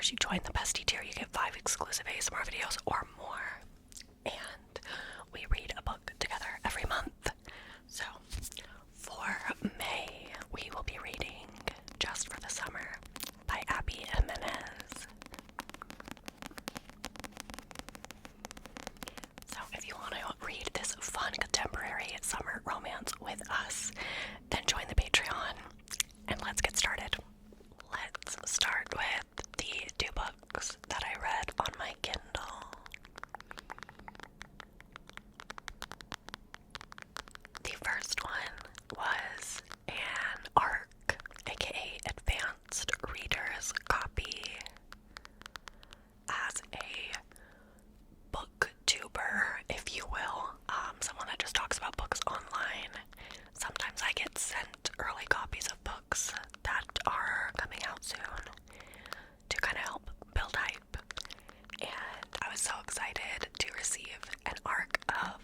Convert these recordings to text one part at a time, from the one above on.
$5, you join the Bestie tier, you get 5 exclusive ASMR videos or more. And we read a book together every month. So for May, we will be reading Just for the Summer by Abby Jimenez. So if you want to read this fun contemporary summer romance with us, then join the Patreon and let's get started. Let's start with the 2 books that I read on my Kindle. The first one was an ARC, aka Advanced Reader's Copy, as a booktuber, if you will, someone that just talks about books online. Sometimes I get sent early copies of books that are coming out soon to kind of help build hype, and I was so excited to receive an ARC of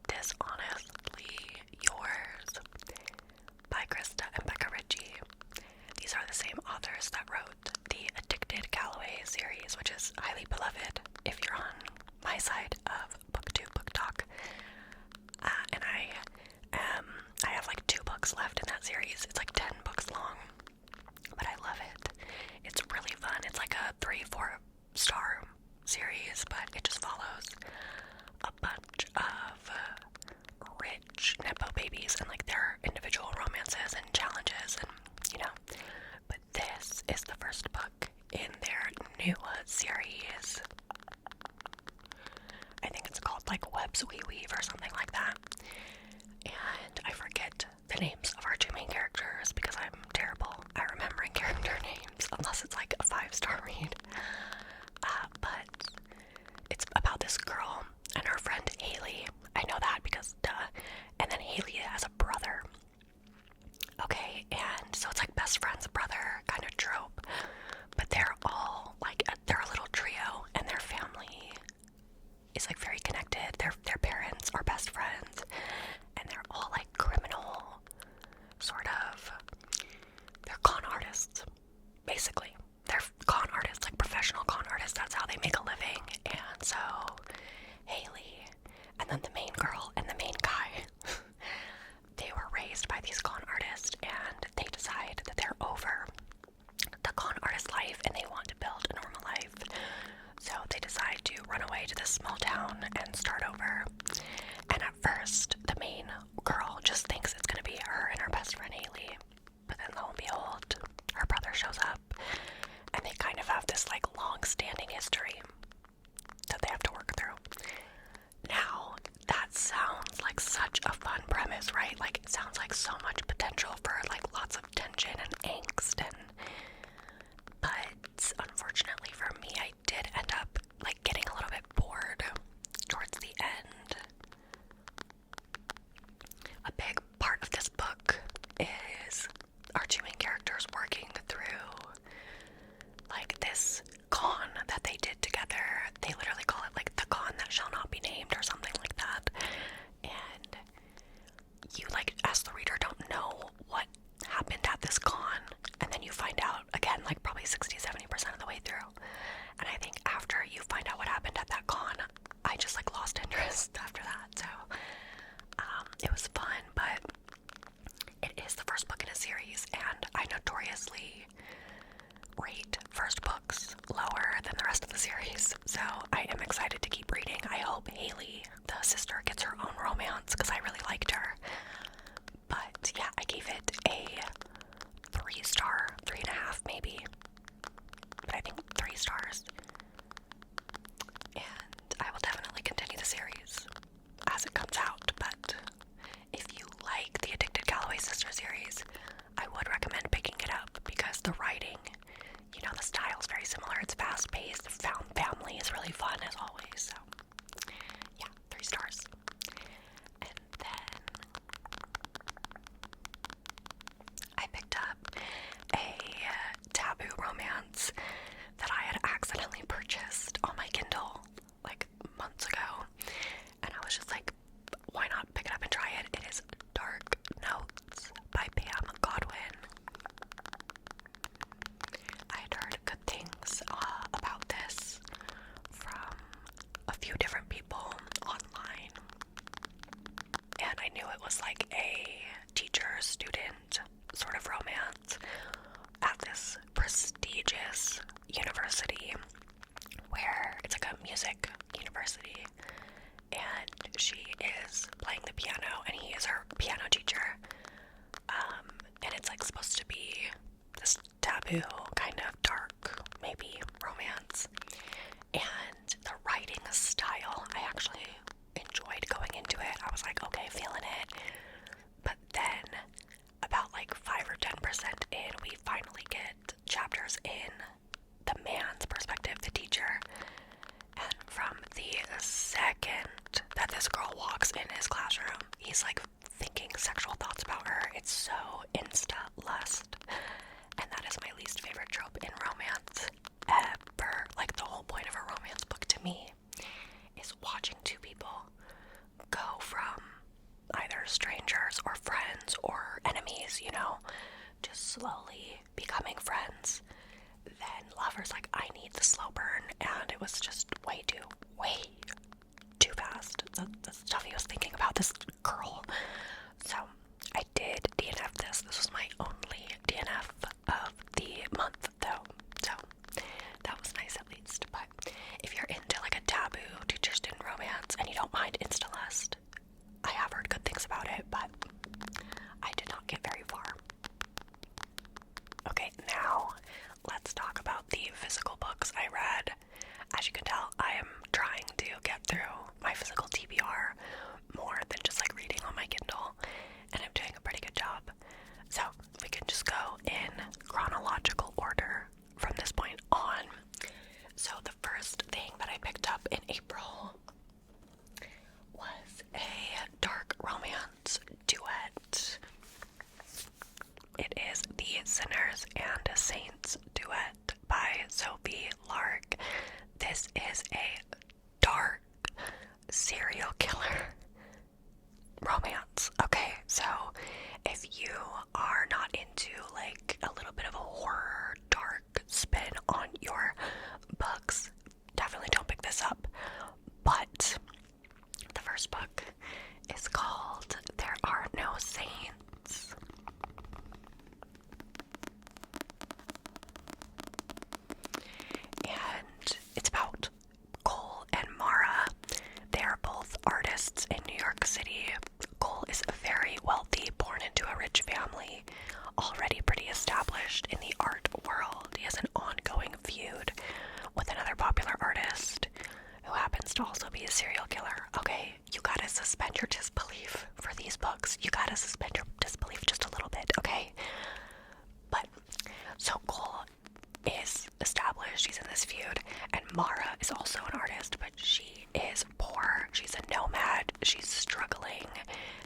Dishonestly Yours by Krista and Becca Ritchie. These are the same authors that wrote the Addicted Calloway series, which is highly beloved if you're on my side of BookTube Book Talk. And I have like 2 books left in that series. It's like 10 books long, but I love it. It's really fun. It's like a 3-4 star series, but it just follows a bunch of rich Nepo babies and like their individual romances and challenges, and but this is the first book in their new series. I think it's called like Webs We Weave or something like that. And I forget the names of our 2 main characters because I'm terrible at remembering character names unless it's like a 5-star read. But it's about this girl and her friend Haley. I know that because duh. And then Haley has a brother. Okay, and so it's like best friend's brother kind of trope. But they're all like, they're a little trio, and their family is like very connected. Their parents are best friends, and they're all like criminal, sort of. They're con artists, basically. They're con artists, like professional con artists. That's how they make a living. And so Haley, and then the main girl and the main guy, they were raised by these con artists, and they decide that they're over the con artist life and they want to build a normal life. So they decide to run away to this small town and start over. And at first, the main girl just thinks it's going to be her and her best friend Haley. But then lo and behold, her brother shows up, and they kind of have this like long-standing history that they have to work through. Now, that sounds like such a fun premise, right? Like, it sounds like so much potential for like lots of tension and angst, but unfortunately for me, I did end up like getting a little bit bored towards the end. A big part of this book is our 2 main characters working through like this con that they did together. They literally call it like the con that shall not be named or something like that. And you like, as the reader, don't know what happened at this con, and then you find out few different people online, and I knew it was like a teacher-student sort of romance at this prestigious university where it's like a music university, and she is playing the piano and he is her piano teacher, and it's like supposed to be this taboo kind of dark maybe romance, and the writing style I actually enjoyed going into it. I was like, okay, feeling it. But then about like 5 or 10% in, we finally get chapters in the man's perspective, the teacher, and from the second that this girl walks in his classroom, he's like thinking sexual thoughts about her. It's so insta lust, and that is my least favorite trope in romance ever. Like, the whole point of a romance book to me is watching two people go from either strangers or friends or enemies, you know, just slowly becoming friends, then lovers. Like, I need the slow burn, and it was just way too fast, the stuff he was thinking about this girl. So I did DNF this. This was my only DNF of the month though, so that was nice at least. But if you're into like a taboo teacher-student romance and you don't mind insta-lust, I have heard good things about it, but I did not get very far. Okay, now let's talk about the physical books I read. As you can tell, I am trying to get through my physical TBR more than just like reading on my Kindle, and I'm doing a pretty good job. So we can just go in chronological order from this point on. So the first thing that I picked up in April was a dark romance duet. It is The Sinners and Saints duet by Sophie Lark. This is a dark serial killer romance. Okay, so if you are not into like a little bit of a horror dark spin on your books, definitely don't pick this up. But the first book is called There Are No Saints. And it's about Cole and Mara. They are both artists in New York City. Cole is very wealthy, born into a rich family, already pretty established in the art world. He has an ongoing feud with another popular artist who happens to also be a serial killer. Okay, you gotta suspend your disbelief for these books. You gotta suspend your disbelief just a little bit, okay? But, so Cole is established, she's in this feud, and Mara is also an artist, but she is poor. She's a nomad. She's struggling,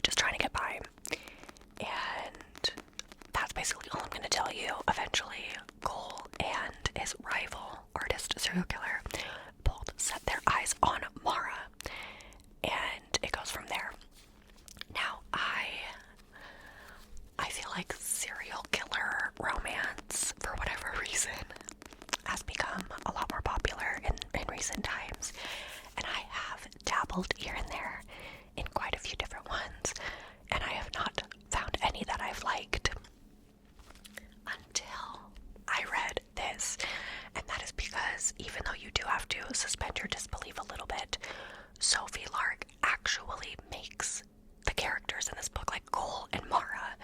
just trying to get by. And that's basically all I'm going to tell you. Eventually, Cole and his rival artist serial killer both set their eyes on Mara, and it goes from there. Now, I feel like serial killer romance, for whatever reason, has become a lot more popular in recent times, and I have dabbled here and there in quite a few different ones, and I have not found any that I've liked until I read this. And that is because even though you do have to suspend your disbelief a little bit, Sophie Lark actually makes the characters in this book, like Cole and Mara,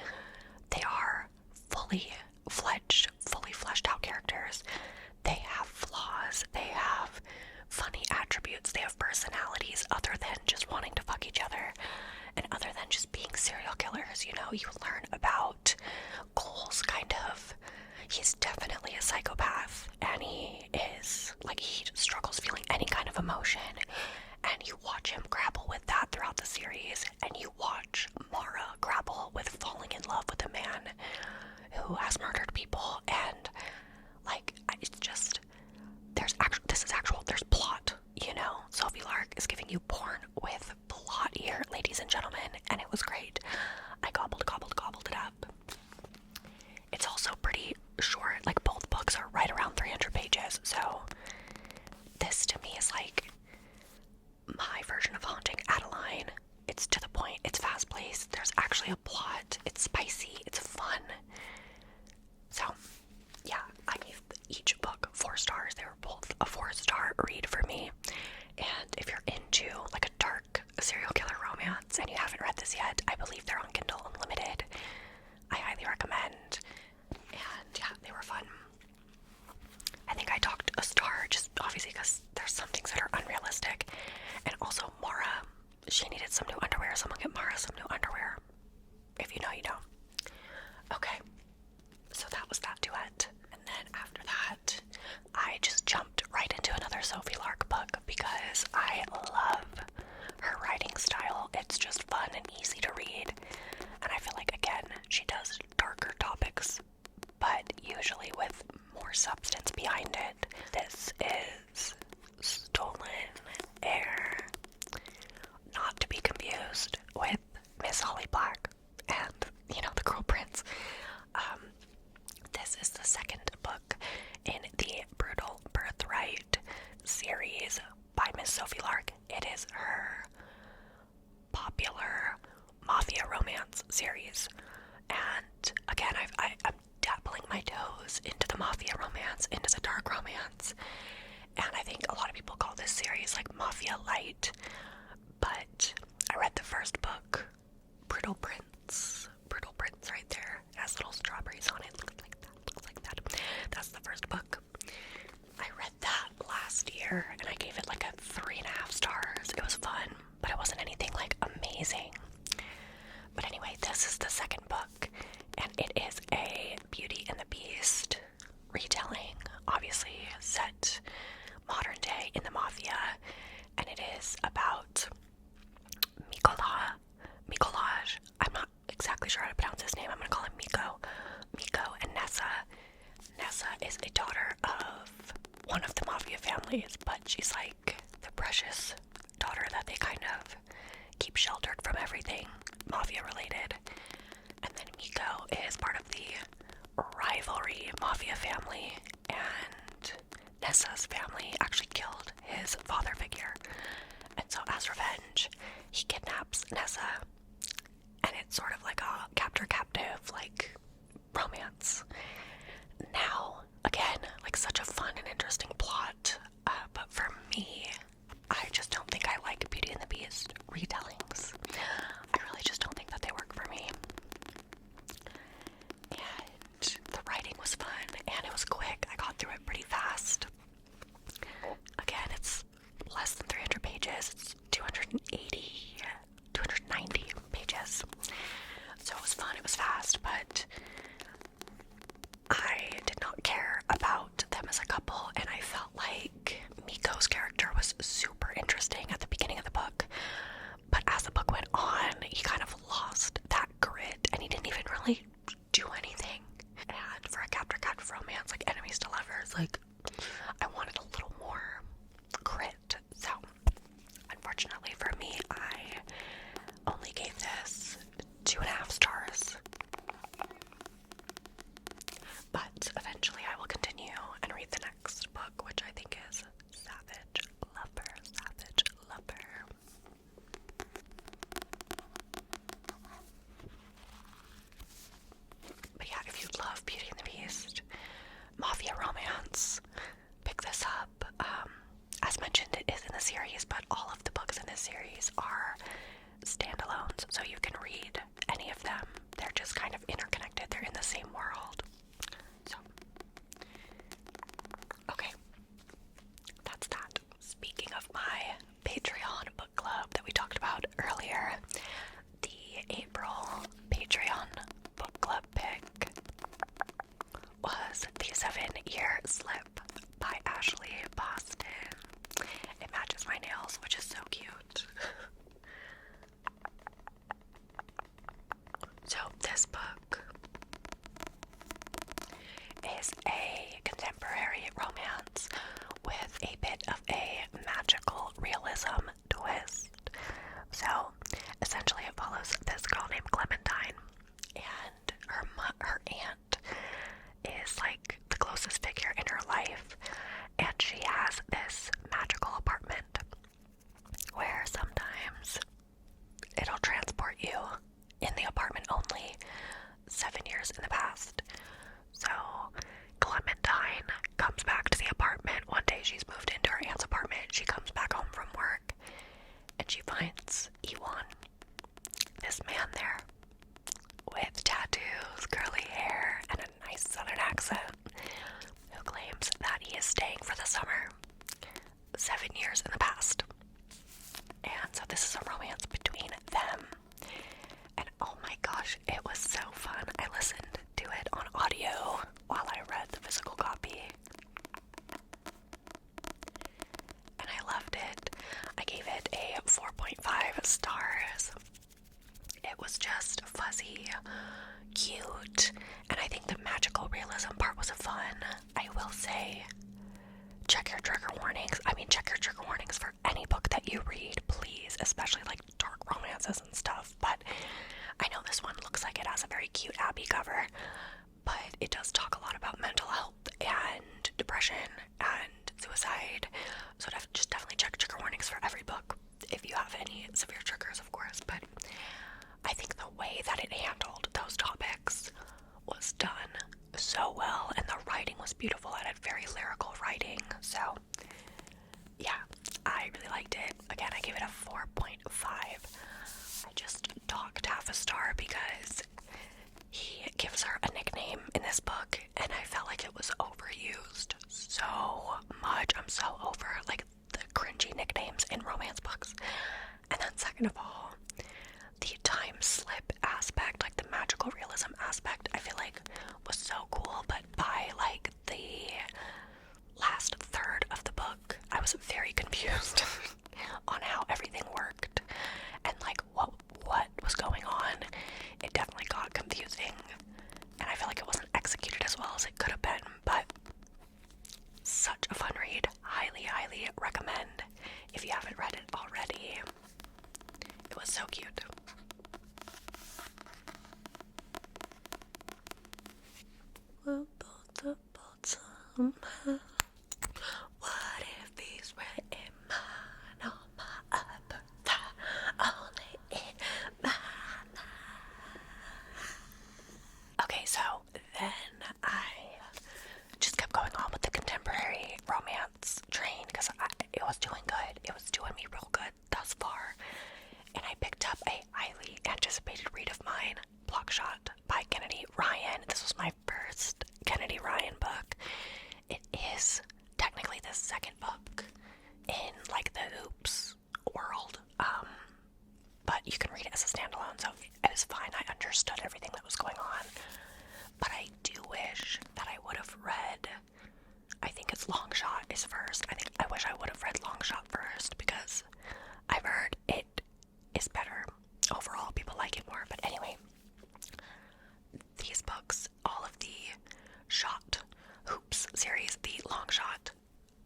they are fully fleshed out characters. They have flaws, they have funny attributes, they have personalities other than just wanting to fuck each other, and other than just being serial killers. You know, you learn about Cole's he's definitely a psychopath, and he struggles feeling any kind of emotion, and you watch him grapple with that throughout the series, and you watch Mara grapple with falling in love with a man who has murdered people, and it's just, there's plot, you know. Sophie Lark is giving you porn with plot here, ladies and gentlemen, and it was great. I gobbled it up. It's also pretty short, like both books are right around 300 pages, so this to me is like my version of Haunting Adeline. It's to the point, it's fast-paced, there's actually a plot, it's spicy, it's fun. So, yeah, I gave each book 4 stars. They were both a 4-star read for me. And if you're into like a dark serial killer romance and you haven't read this yet, I believe they're on Kindle Unlimited. I highly recommend. And yeah, they were fun. I think I talked a star just obviously because there's some things that are unrealistic. And also Mara, she needed some new underwear. Someone get Mara some new underwear. If you know, you know. Okay, so that was that duet. And then after that, I just jumped right into another Sophie Lark book because I love her writing style. It's just fun and easy to read. And I feel like, again, she does darker topics, but usually with more substance behind it. This is Stolen Heir, not to be confused with Miss Holly Black and, you know, the Cruel Prince. This is the second book in the Brutal Birthright series by Miss Sophie Lark. It is her popular mafia romance series. And again, I'm dabbling my toes into the mafia romance, into the dark romance. And I think a lot of people call this series like Mafia Light. But I read the first book, Brutal Prince right there. It has little strawberries on it. Looks like that. That's the first book. I read that last year and I gave it like a 3.5 stars. It was fun, but it wasn't anything like amazing. But anyway, this is the second book, and it is a Beauty and the Beast retelling, obviously set modern day in the mafia, and it is about Mikolaj. I'm not exactly sure how to pronounce his name. I'm going to call him Miko and Nessa. Nessa is a daughter of one of the mafia families, but she's like the precious daughter that they kind of keep sheltered from everything mafia related. And then Miko is part of the rivalry mafia family, and Nessa's family actually killed his father figure. And so as revenge, he kidnaps Nessa, and it's sort of like a captor-captive, like, romance. Now, again, like such a fun and interesting plot, but for me, I just don't think I like Beauty and the Beast retellings. I really just don't think that they work for me. And the writing was fun, and it was quick. I got through it pretty fast. Again, it's less than 300 pages. It's 290 pages. So it was fun, it was fast, but I did not care about them as a couple, and I felt like Miko's character was super interesting at the beginning of the book, but as the book went on, he kind of lost that grit, and he didn't even really do anything. And for a captor-captive romance, like enemies to lovers, like, I wanted a little more grit. So, unfortunately for me, I only gave this 2.5 stars. But eventually I will continue and read the next book, which I think is Savage Lover. check your trigger warnings. I mean, check your trigger warnings for any book that you read, please, especially like dark romances and stuff. But I know this one looks like it has a very cute Abby cover, but it does talk a lot about mental health and depression and suicide. So just definitely check trigger warnings for every book if you have any severe triggers, of course. But I think the way that it handled those topics was done so well, and the writing was beautiful. It had very lyrical writing, so yeah, I really liked it. Again, I gave it a 4.5. I just docked half a star because he gives her a nickname in this book, and I felt like it was overused so much. I'm so over like the cringy nicknames in romance books. And then second of all, the time slip aspect, like the magical realism aspect, I feel like was so cool, but by like the last third of the book, I was very confused on how everything worked and like what was going on. It definitely got confusing, and I feel like it wasn't executed as well as it could have been, but such a fun read. Highly, highly recommend if you haven't read it already. It was so cute. We're both about somehow. What if he's written mine on my upper thigh, only in my mind? Okay, so then I just kept going on with the contemporary romance train because it was doing good. It was doing me real good thus far. And I picked up a highly anticipated read of mine, Blockshot by Kennedy Ryan. This was my first Kennedy Ryan book. It is technically the second book in like the Oops world, but you can read it as a standalone, so it was fine. I understood everything that was going on, but I do wish that I would have read, I think it's Longshot is first. I wish I would have read Longshot first because I've heard it is better overall. People like it more, but anyway, these books, all of the Shot Hoops series, the Longshot,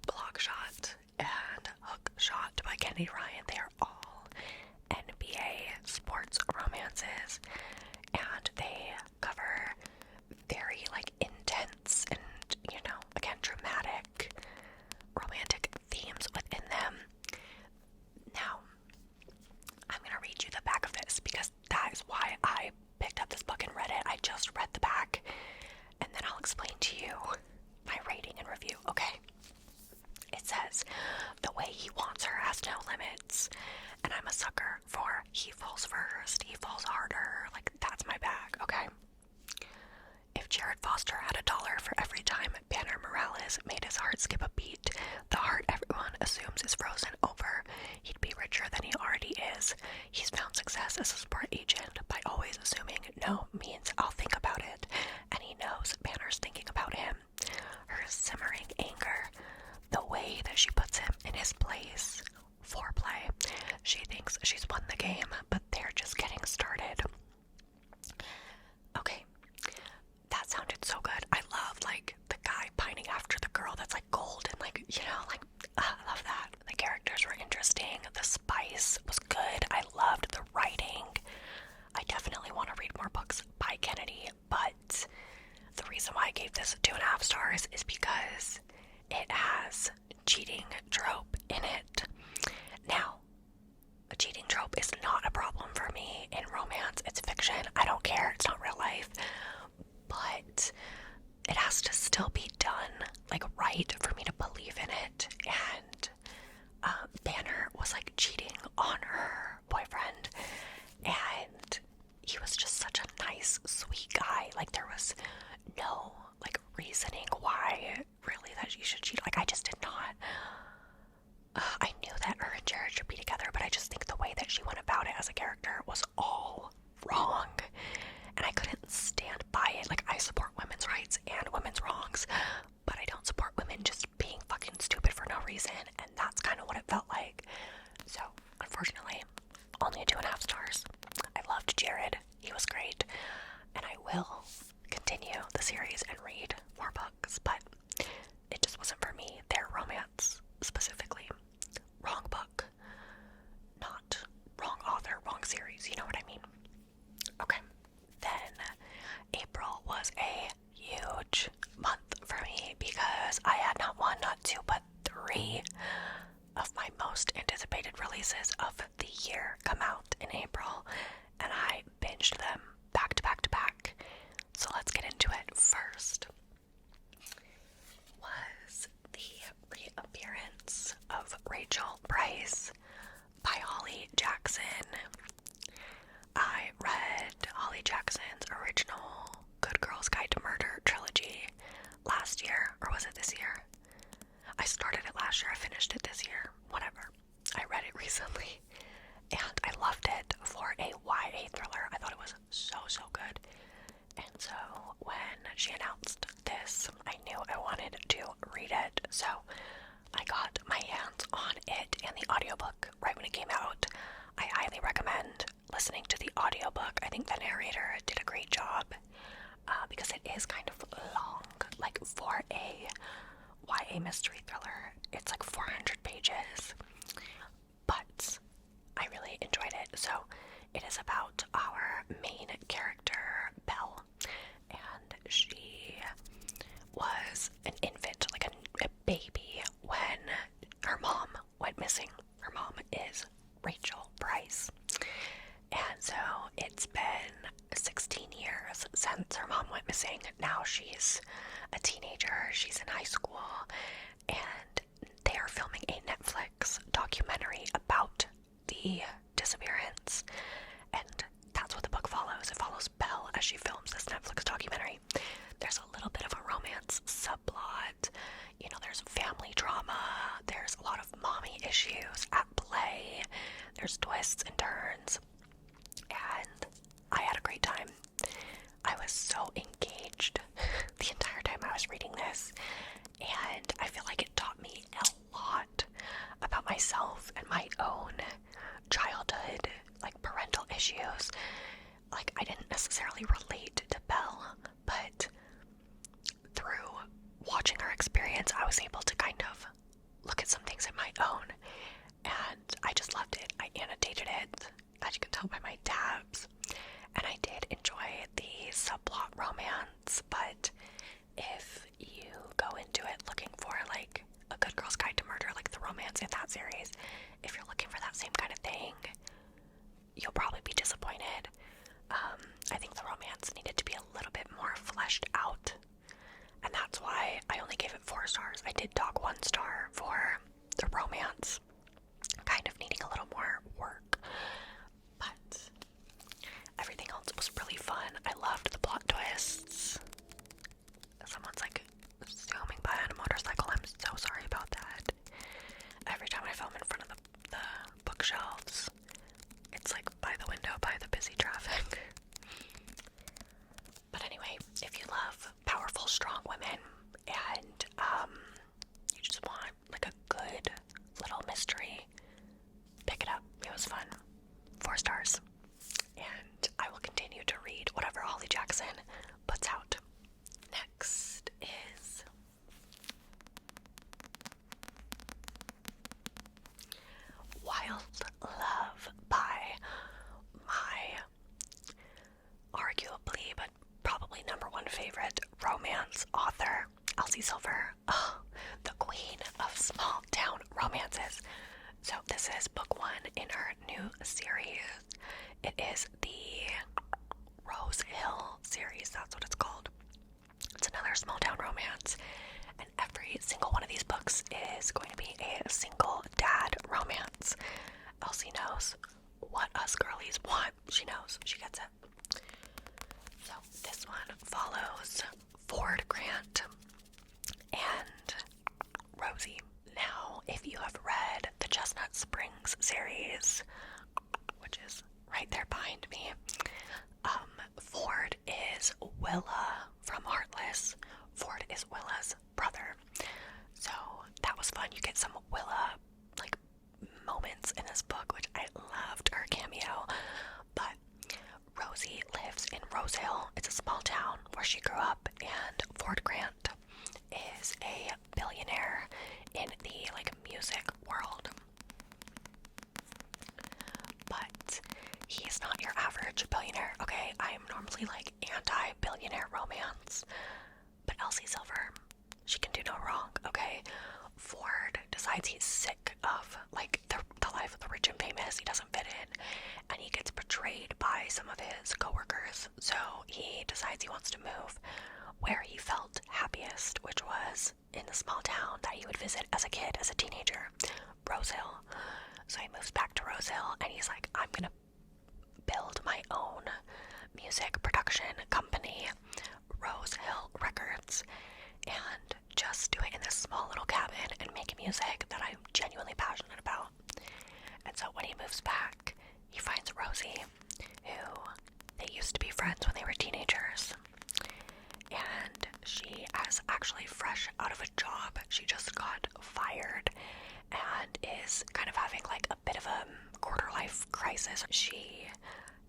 Blockshot, and Hookshot by Kennedy Ryan, they are all NBA sports romances, and they cover very like intense and, you know, again, dramatic romantic themes within them. Now, I'm gonna read you the back of this because that is why I picked up this book and read it. I just read the back, and then I'll explain to you my rating and review, okay? It says, the way he wants her has no limits, and I'm a sucker for he falls first, he falls harder, like that's my bag, okay? If Jared Foster had $1 for every time Banner Morales made his heart skip a beat, the heart everyone assumes is frozen over, he'd be richer than he already is. He's found success as a sport agent by always assuming no means I'll think about it, and he knows Banner's thinking about him. Her simmering anger, the way that she puts him in his place, foreplay. She thinks she's won the game, but they're just getting started. Okay. That sounded so good. I love, like, the guy pining after the girl that's, like, gold and, like, you know, like, I love that. The characters were interesting. The spice was good. I loved the writing. I definitely want to read more books by Kennedy, but the reason why I gave this 2.5 stars is because it has cheating trope in it. Now, a cheating trope is not a problem for me in romance. It's fiction. I don't care. It's not real life. But it has to still be done, like, right for me to believe in it. And Banner was, like, cheating on her boyfriend, and he was just such a nice, sweet guy. Like, there was no, like, reasoning why, really, that she should cheat. Like, I just did not. I knew that her and Jared should be together, but I just think the way that she went about it as a character was all wrong. And I couldn't stand by it. Like, I support women's rights and women's wrongs, but I don't support women just being sure I finished it this year. Whatever. I read it recently, and I loved it for a YA thriller. I thought it was so, so good. And so when she announced this, I knew I wanted to read it. So I got my hands on it and the audiobook right when it came out. I highly recommend listening to the audiobook. I think the narrator did a great job because it is kind of long. Like for a YA mystery thriller, it's like 400 pages. But I really enjoyed it. So it is about our main character, Belle, and she was an infant, like a baby, when her mom went missing. Her mom is Rachel Price. And so it's been 16 years since her mom went missing. Now she's a teenager, she's in high school, and they are filming a Netflix documentary about the disappearance. And that's what the book follows. It follows Belle as she films this Netflix documentary. There's a little bit of a romance subplot. You know, there's family drama. There's a lot of mommy issues at play. There's twists and turns. And I had a great time. I was so engaged the entire time I was reading this. And I feel like it taught me a lot about myself and my own childhood, like parental issues. Like, I didn't necessarily relate to Belle, but through watching her experience, I was able to kind of look at some things in my own, and I just loved it. I annotated it, as you can tell by my tabs, and I did enjoy the subplot romance. But if you go into it looking for like a good girl's guide to murder, like the romance in that series, if you're looking for that same kind of thing, you'll probably be disappointed. I think the romance needed to be a little bit more fleshed out, and that's why I only gave it 4 stars. I did dog 1 star for the romance, kind of needing a little more work, but everything else was really fun. I loved the plot twists. Someone's like zooming by on a motorcycle. I'm so sorry about that. Every time I film in front of the bookshelves, it's like by the window, by the busy traffic. But anyway, if you love powerful, strong women and you just want like a good little mystery, pick it up. It was fun. 4 stars. And I will continue to read whatever Holly Jackson puts out. Next is Wild Love by my arguably, but probably #1 favorite romance author, Elsie Silver. Oh, the queen of small town romances. So this is book 1 in her new series. It is the Rose Hill series, that's what it's called. It's another small town romance, and every single one of these books is going to be a single dad romance. Elsie knows what us girlies want. She knows. She gets it. So this one follows Ford Grant and Rosie. Now, if you have read the Chestnut Springs series, which is right there behind me, Ford is Willa from Heartless. Ford is Willa's brother. So that was fun. You get some Willa like moments in this book, which I loved her cameo. But Rosie lives in Rose Hill. It's a small town where she grew up, and Ford Grant is a billionaire in the like music world. But he's not your average billionaire, okay? I am normally like anti-billionaire romance, but Elsie Silver, she can do no wrong, okay? Ford decides he's sick of like the life of the rich and famous. He doesn't fit in, and he gets betrayed by some of his coworkers. So he decides he wants to move where he felt happiest, which was in the small town that he would visit as a kid, as a teenager, Rose Hill. So he moves back to Rose Hill, and he's like, I'm gonna build my own music production company, Rose Hill Records, and just do it in this small little cabin and make music when he moves back, he finds Rosie, who they used to be friends when they were teenagers. And she is actually fresh out of a job. She just got fired and is kind of having like a bit of a quarter life crisis. She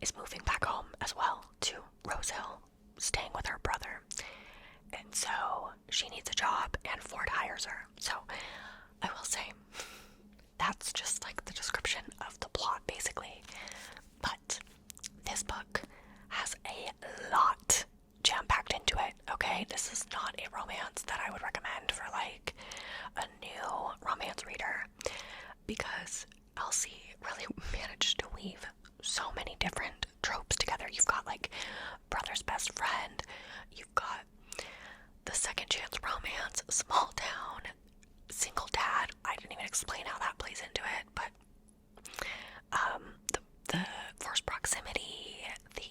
is moving back home as well to Rose Hill, staying with her brother. And so she needs a job and Ford hires her. So I will say that's just like the description of the plot basically. But this book has a lot jam-packed into it, okay? This is not a romance that I would recommend for like a new romance reader, because Elsie really managed to weave so many different tropes together. You've got like brother's best friend, you've got the second chance romance, small town, single dad. I didn't even explain how that plays into it, but the forced proximity, the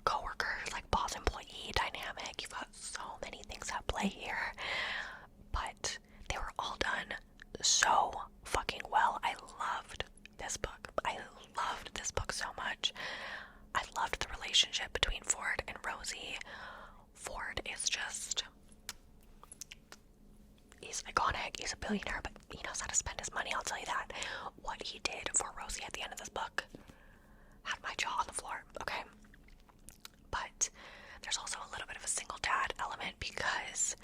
co-worker, like boss employee dynamic. You've got so many things at play here, but they were all done so fucking well. I loved this book. I loved this book so much. I loved the relationship between Ford and Rosie. Ford is just, he's iconic. He's a billionaire, but he knows how to spend his money, I'll tell you that. What he did for Rosie at the end of this book had my jaw on the floor, okay? But there's also a little bit of a single dad element, because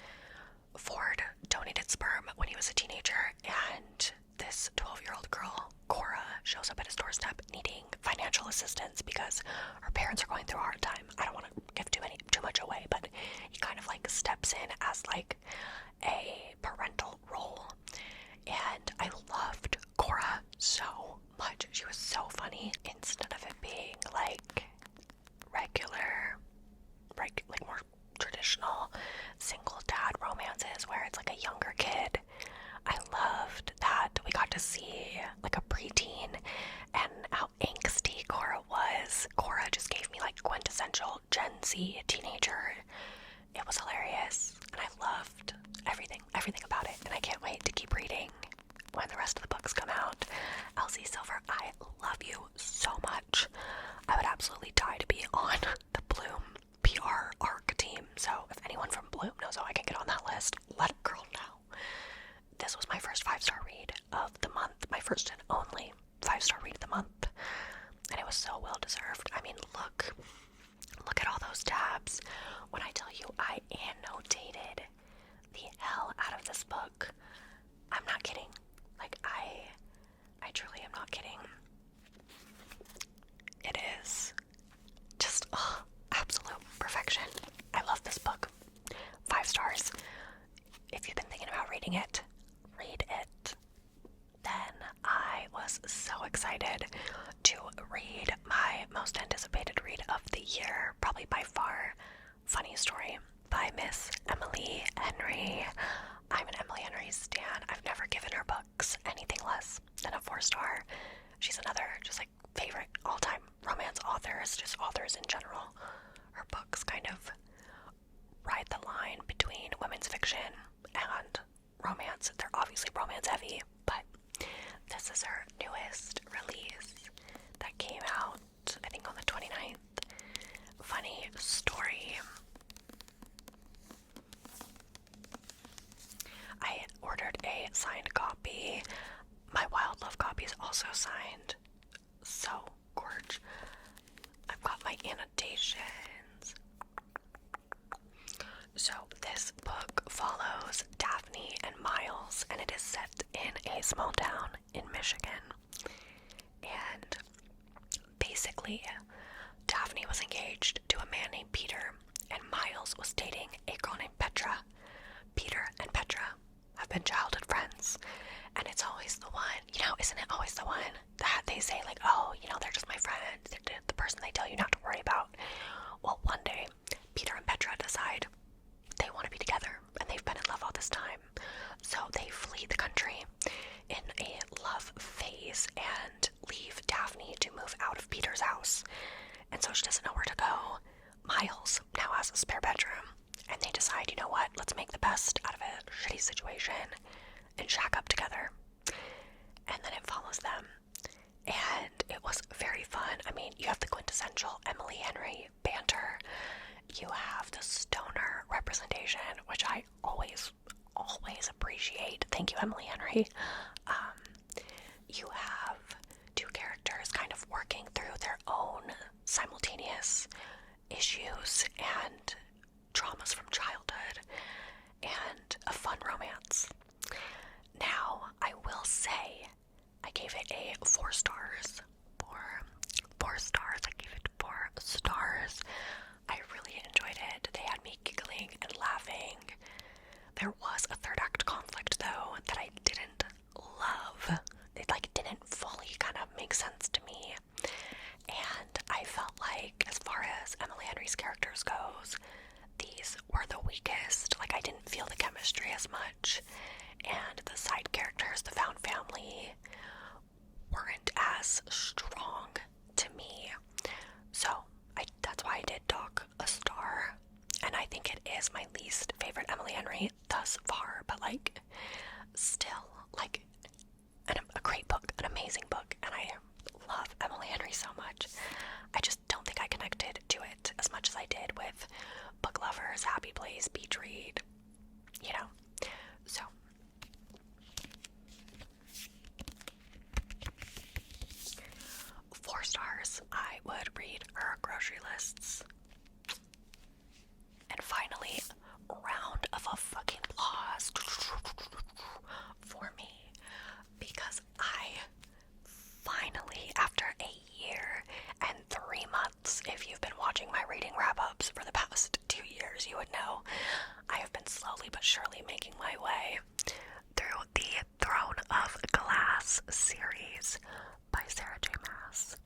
Ford donated sperm when he was a teenager, and this 12-year-old girl, Cora, shows up at his doorstep needing financial assistance because her parents are going through a hard time. I don't want to give too much away, but he kind of like steps in as like a parental role. And I loved Cora so much. She was so funny. Instead of it being like regular, like more traditional single dad romances where it's like a younger kid, I loved that we got to see like a preteen and how angsty Cora was. Cora just gave me like quintessential Gen Z teenager. It was hilarious, and I loved everything about it, and I can't wait to keep reading when the rest of the books come out. Elsie Silver, I love you so much. I would absolutely die to be on the Bloom PR ARC team, so if anyone from Bloom knows how I can get on that list, let a girl know. This was my first 5-star read of the month, my first and only 5-star read of the month, and it was so well deserved. I mean, look at all those tabs. When I tell you I annotated the hell out of this book, I'm not kidding. Like, I truly am not kidding. It is just absolute perfection. I love this book. 5 stars. If you've been thinking about reading it, read it. Then I was so excited to read my most anticipated read of the year, probably by far, Funny Story by Miss Emily Henry. I'm an Emily Henry stan. I've never given her books anything less than a 4-star. She's another just like favorite all-time romance authors, just authors in general. Her books kind of ride the line between women's fiction and romance. They're obviously romance heavy, but this is her newest release that came out, I think, on the 29th. Funny Story. I ordered a signed copy. My Wild Love copy is also signed. So gorge. I've got my annotations. So this book follows Daphne and Miles, and it is set in a small town in Michigan. And basically, Daphne was engaged to a man named Peter, and Miles was dating a girl named Petra. Peter and Petra have been childhood friends, and it's always the one, isn't it always the one that they say like, oh, they're just my friend, they're the person they tell you not to worry about. Well, one day, Peter and Petra decide they want to be together, and they've been in love all this time, so they flee the country in a love phase and leave Daphne to move out of Peter's house. And so she doesn't know where to go. Miles now has a spare bedroom, and they decide, you know what, let's make the best out of a shitty situation and shack up together. And then it follows them appreciate. Thank you, Emily Henry. You have two characters kind of working through their own simultaneous issues and traumas from childhood, and a fun romance. Now, I will say, I gave it a 4 stars. Four stars. I gave it 4 stars. I really enjoyed it. They had me giggling and laughing. There was a third act conflict, though, that I didn't love. It, didn't fully kind of make sense to me. And I felt like, as far as Emily Henry's characters goes, these were the weakest. I didn't feel the chemistry as much. And the side characters, the found family, weren't as strong to me. So, that's why I did dock a star. And I think it is my least favorite Emily Henry thus far. But, still, a great book, an amazing book. And I love Emily Henry so much. I just don't think I connected to it as much as I did with Book Lovers, Happy Place, Beach Read, so. 4 stars. I would read her grocery lists. And finally, round of applause for me, because I finally, after a year and 3 months, if you've been watching my reading wrap-ups for the past 2 years, you would know I have been slowly but surely making my way through the Throne of Glass series by Sarah J. Maas.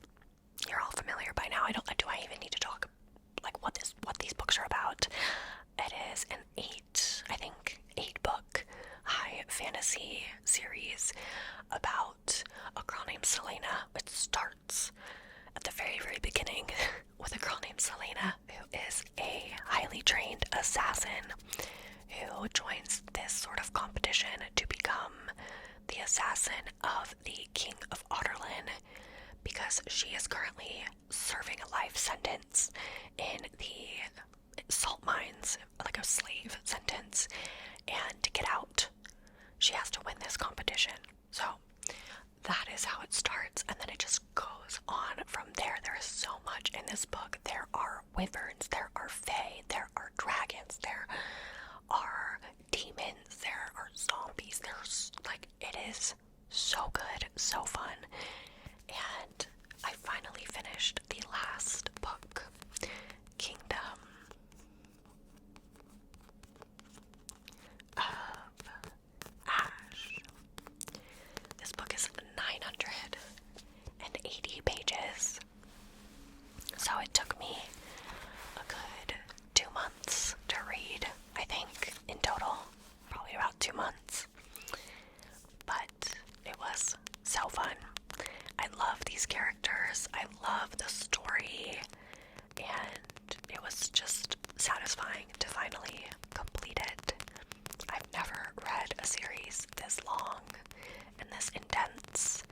You're all familiar by now. Do I even need to talk what these books are about? It is an 8 book high fantasy series about a girl named Selena. It starts at the very, very beginning with a girl named Selena, who is a highly trained assassin who joins this sort of competition to become the assassin of the King of Otterlin, because she is currently serving a life sentence in the salt mines, like a slave sentence, and to get out, she has to win this competition. So that is how it starts, and then it just goes on from there. There is so much in this book. There are wyverns, there are fae, there are dragons, there are demons, there are zombies. There's it is so good, so fun. And I finally finished the last book, Kingdom of Ash. This book is 980 pages. So it took me a good 2 months to read, I think, in total. Probably about 2 months. But it was so fun. I love these characters. I love the story. And it was just satisfying to finally complete it. I've never read a series this long and this intense,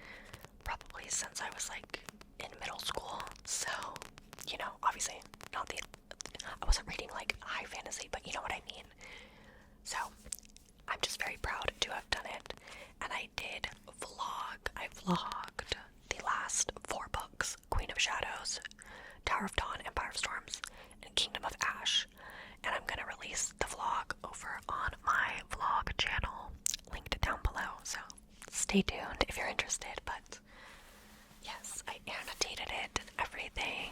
probably since I was in middle school. So, obviously I wasn't reading high fantasy, but you know what I mean. So, I'm just very proud to have done it. And I did vlog. I vlogged the last 4 books: Queen of Shadows, Tower of Dawn, Empire of Storms, and Kingdom of Ash. And I'm gonna release the vlog over on my vlog channel, linked down below. So stay tuned if you're interested. But yes, I annotated it and everything.